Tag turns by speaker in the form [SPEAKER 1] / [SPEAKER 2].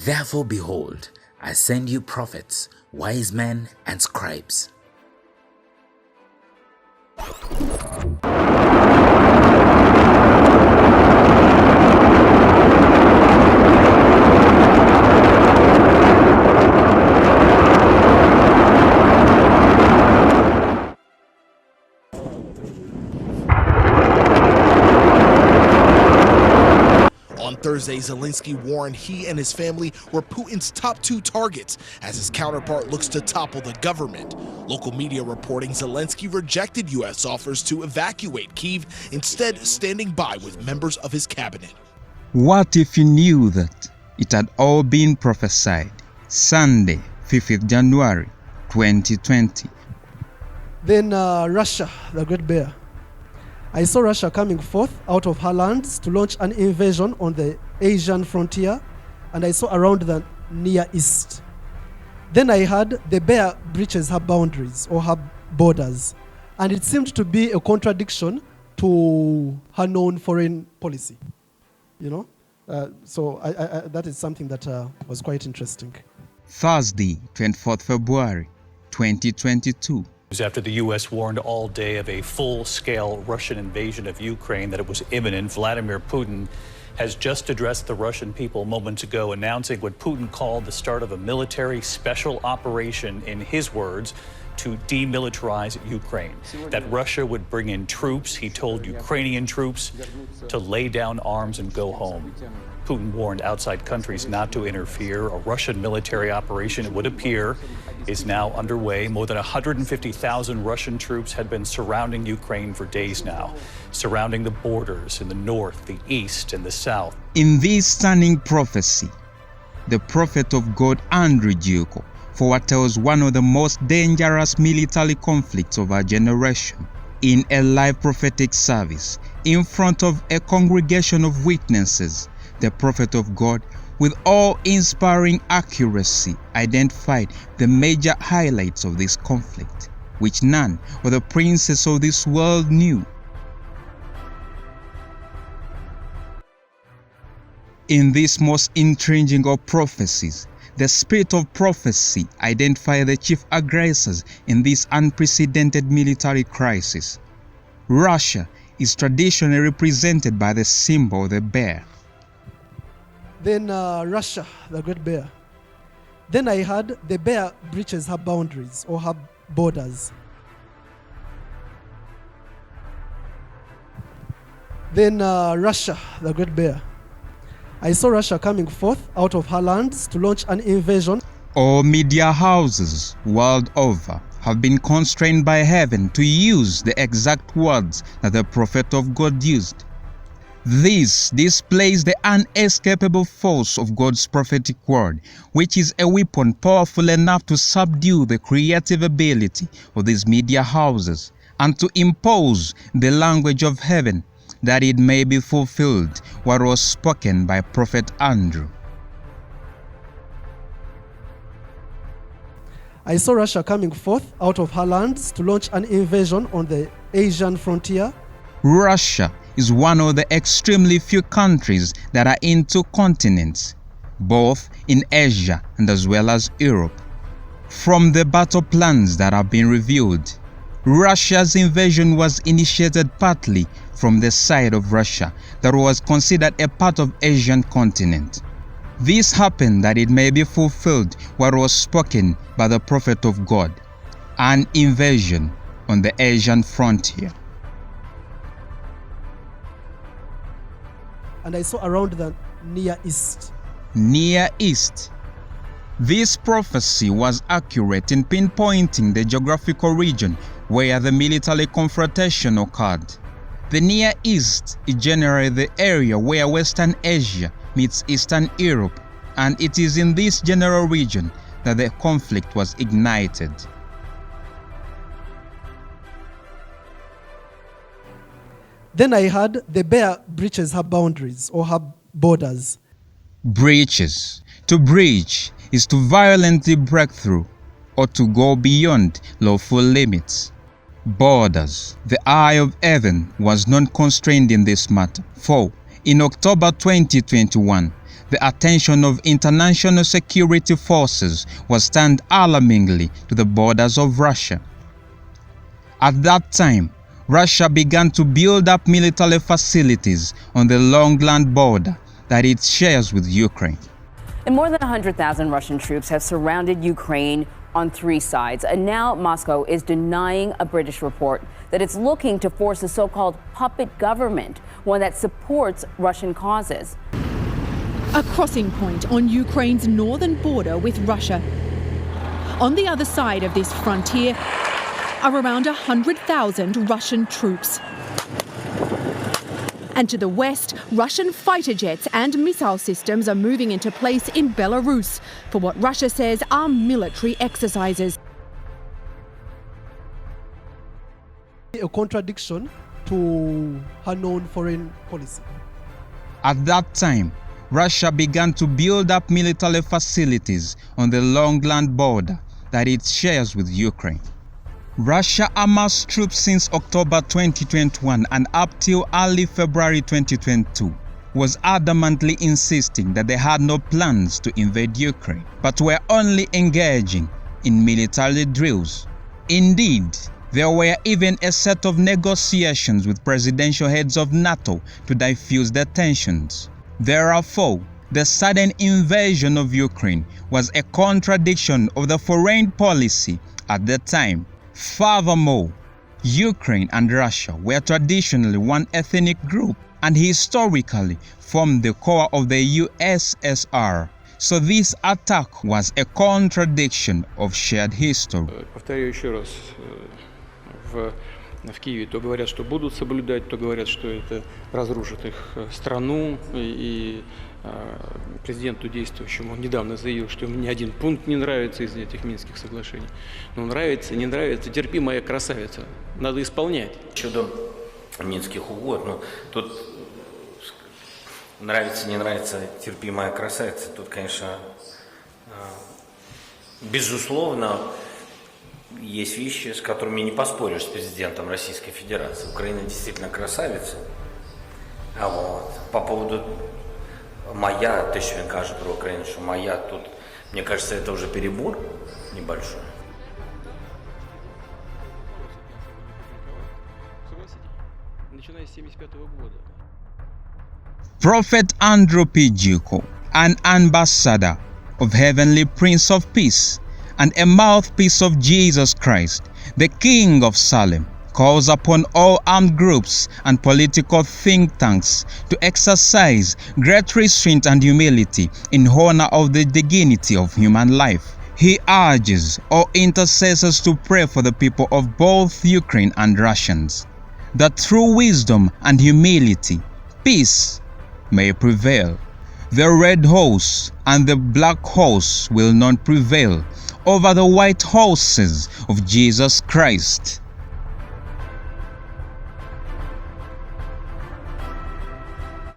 [SPEAKER 1] Therefore, behold, I send you prophets, wise men, and scribes.
[SPEAKER 2] On Thursday, Zelensky warned he and his family were Putin's top two targets as his counterpart looks to topple the government. Local media reporting Zelensky rejected U.S. offers to evacuate Kyiv, instead standing by with members of his cabinet.
[SPEAKER 3] What if you knew that it had all been prophesied? Sunday, 5th January 2020.
[SPEAKER 4] Then Russia, the great bear. I saw Russia coming forth out of her lands to launch an invasion on the Asian frontier, and I saw around the Near East. Then I heard the bear breaches her boundaries or her borders, and it seemed to be a contradiction to her known foreign policy. So that is something that was quite interesting.
[SPEAKER 3] Thursday, 24th February 2022.
[SPEAKER 5] After the U.S. warned all day of a full-scale Russian invasion of Ukraine, that it was imminent, Vladimir Putin has just addressed the Russian people moments ago, announcing what Putin called the start of a military special operation, in his words, to demilitarize Ukraine. That Russia would bring in troops. He told Ukrainian troops to lay down arms and go home. Putin warned outside countries not to interfere. A Russian military operation, it would appear, is now underway. More than 150,000 Russian troops had been surrounding Ukraine for days now, surrounding the borders in the north, the east, and the south.
[SPEAKER 3] In this stunning prophecy, the prophet of God, Andrew P.Jjuuko, foretells one of the most dangerous military conflicts of our generation. In a live prophetic service, in front of a congregation of witnesses, the prophet of God, with awe-inspiring accuracy, identified the major highlights of this conflict, which none of the princes of this world knew. In this most intriguing of prophecies, the spirit of prophecy identified the chief aggressors in this unprecedented military crisis. Russia is traditionally represented by the symbol of the bear.
[SPEAKER 4] Then Russia, the great bear. Then I heard the bear breaches her boundaries or her borders. Then Russia, the great bear. I saw Russia coming forth out of her lands to launch an invasion.
[SPEAKER 3] All media houses world over have been constrained by heaven to use the exact words that the prophet of God used. This displays the unescapable force of God's prophetic word, which is a weapon powerful enough to subdue the creative ability of these media houses and to impose the language of heaven, that it may be fulfilled what was spoken by Prophet Andrew.
[SPEAKER 4] I saw Russia coming forth out of her lands to launch an invasion on the Asian frontier.
[SPEAKER 3] Russia is one of the extremely few countries that are in two continents, both in Asia and as well as Europe. From the battle plans that have been revealed, Russia's invasion was initiated partly from the side of Russia that was considered a part of Asian continent. This happened that it may be fulfilled what was spoken by the prophet of God, an invasion on the Asian frontier.
[SPEAKER 4] And I saw around the Near East.
[SPEAKER 3] Near East. This prophecy was accurate in pinpointing the geographical region where the military confrontation occurred. The Near East is generally the area where Western Asia meets Eastern Europe, and it is in this general region that the conflict was ignited.
[SPEAKER 4] Then I heard the bear breaches her boundaries or her borders.
[SPEAKER 3] Breaches. To breach is to violently break through or to go beyond lawful limits. Borders. The eye of heaven was not constrained in this matter, for In October 2021, the attention of international security forces was turned alarmingly to the borders of Russia. At that time, Russia began to build up military facilities on the long land border that it shares with Ukraine.
[SPEAKER 6] And more than 100,000 Russian troops have surrounded Ukraine on 3 sides. And now Moscow is denying a British report that it's looking to force a so-called puppet government, one that supports Russian causes.
[SPEAKER 7] A crossing point on Ukraine's northern border with Russia. On the other side of this frontier are around 100,000 Russian troops. And to the west, Russian fighter jets and missile systems are moving into place in Belarus for what Russia says are military exercises.
[SPEAKER 4] A contradiction to her known foreign policy.
[SPEAKER 3] At that time, Russia began to build up military facilities on the long land border that it shares with Ukraine. Russia amassed troops since October 2021 and up till early February 2022 was adamantly insisting that they had no plans to invade Ukraine, but were only engaging in military drills. Indeed, there were even a set of negotiations with presidential heads of NATO to diffuse the tensions. Therefore, the sudden invasion of Ukraine was a contradiction of the foreign policy at the time. Furthermore, Ukraine and Russia were traditionally one ethnic group and historically formed the core of the USSR. So this attack was a contradiction of shared history.
[SPEAKER 8] Повторяю еще раз, в Киеве то говорят, что будут соблюдать, то говорят, что это разрушит их страну. И президенту действующему он недавно заявил, что ему ни один пункт не нравится из этих Минских соглашений. Но нравится, не нравится, терпи, моя красавица, надо исполнять.
[SPEAKER 9] Щодо Минских угод, ну тут нравится, не нравится, терпи, моя красавица, тут, конечно, безусловно, есть вещи, с которыми не поспоришь с президентом Российской Федерации. Украина действительно красавица. А вот по поводу моя, те, що він каже про Україну, що моя тут, мне кажется, это уже перебор небольшой.
[SPEAKER 8] Начиная с 1975 года.
[SPEAKER 3] Prophet Andrew P.Jjuuko, an ambassador of Heavenly Prince of Peace and a mouthpiece of Jesus Christ, the King of Salem, calls upon all armed groups and political think tanks to exercise great restraint and humility in honor of the dignity of human life. He urges all intercessors to pray for the people of both Ukraine and Russians, that through wisdom and humility, peace may prevail. The red horse and the black horse will not prevail over the white horses of Jesus Christ.